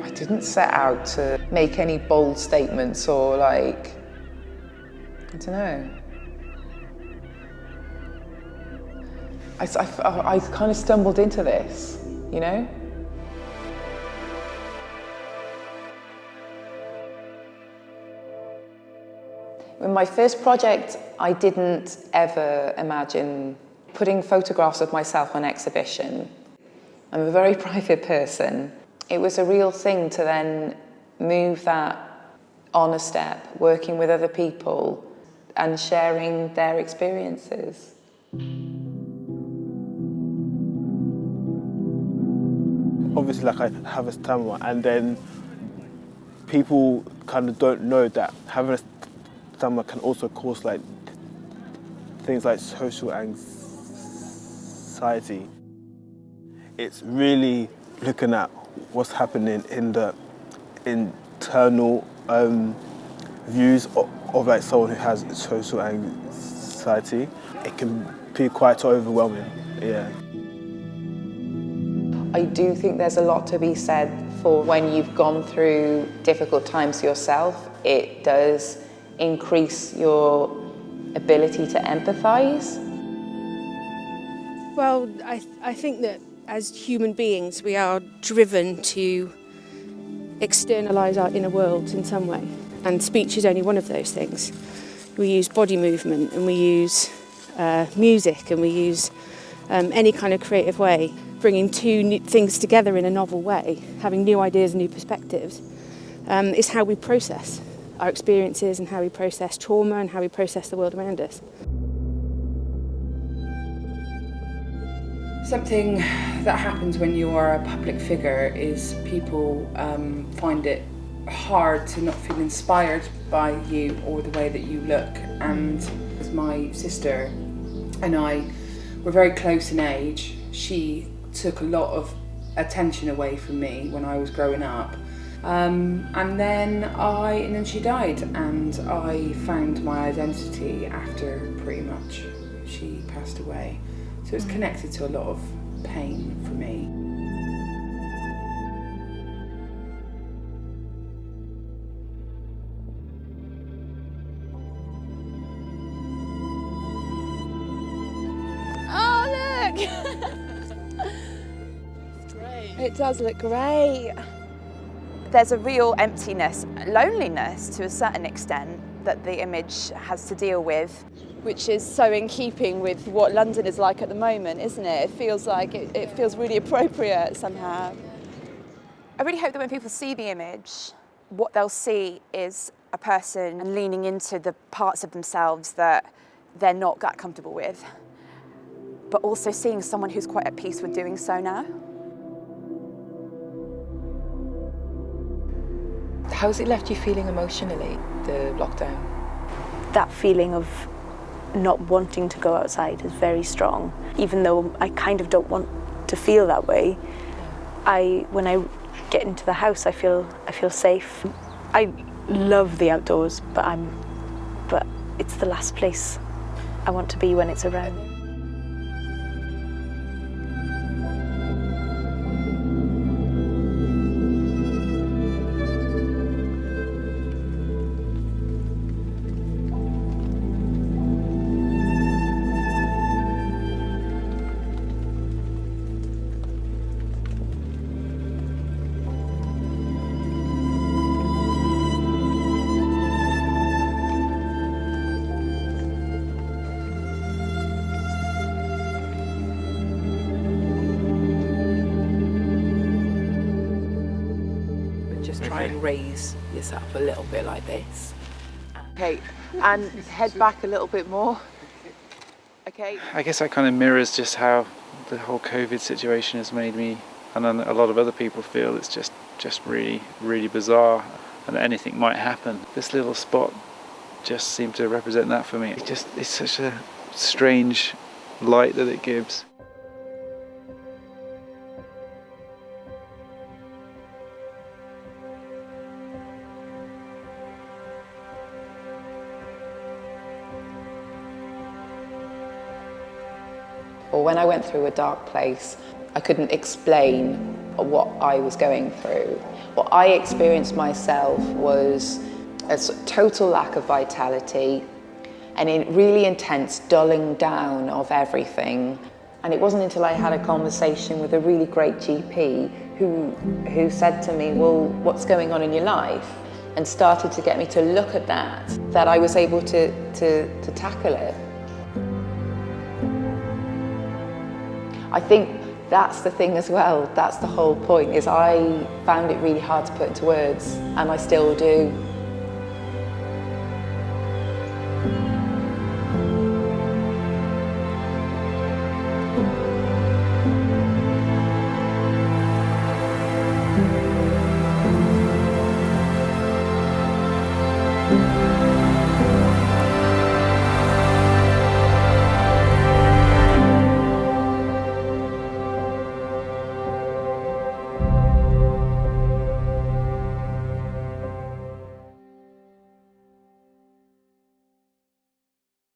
I didn't set out to make any bold statements or I don't know. I kind of stumbled into this, you know? In my first project, I didn't ever imagine putting photographs of myself on exhibition. I'm a very private person. It was a real thing to then move that on a step, working with other people and sharing their experiences. Obviously, I have a stammer, and then people kind of don't know that having a stammer can also cause things like social anxiety. It's really looking at what's happening in the internal views of someone who has social anxiety. It can be quite overwhelming, yeah. I do think there's a lot to be said for when you've gone through difficult times yourself. It does increase your ability to empathise. Well, I think that as human beings we are driven to externalise our inner world in some way, and speech is only one of those things. We use body movement and we use music and we use any kind of creative way. Bringing two new things together in a novel way, having new ideas and new perspectives, is how we process our experiences and how we process trauma and how we process the world around us. Something that happens when you are a public figure is people find it hard to not feel inspired by you or the way that you look. And as my sister and I were very close in age, she took a lot of attention away from me when I was growing up. And then she died, and I found my identity after pretty much she passed away. So it's connected to a lot of pain for me. Oh, look! It does look great. There's a real emptiness, loneliness to a certain extent that the image has to deal with. Which is so in keeping with what London is like at the moment, isn't it? It feels like it feels really appropriate somehow. I really hope that when people see the image, what they'll see is a person leaning into the parts of themselves that they're not that comfortable with, but also seeing someone who's quite at peace with doing so now. How's it left you feeling emotionally, the lockdown? That feeling of not wanting to go outside is very strong. Even though I kind of don't want to feel that way, when I get into the house, I feel safe. I love the outdoors, but it's the last place I want to be when it's around. Try and raise yourself a little bit like this. Okay, and head back a little bit more. Okay. I guess that kind of mirrors just how the whole COVID situation has made me, and a lot of other people feel, it's just really, really bizarre, and that anything might happen. This little spot just seemed to represent that for me. It's such a strange light that it gives. Or when I went through a dark place, I couldn't explain what I was going through. What I experienced myself was a total lack of vitality and a really intense dulling down of everything. And it wasn't until I had a conversation with a really great GP who said to me, well, what's going on in your life? And started to get me to look at that I was able to tackle it. I think that's the thing as well, that's the whole point, is I found it really hard to put into words, and I still do.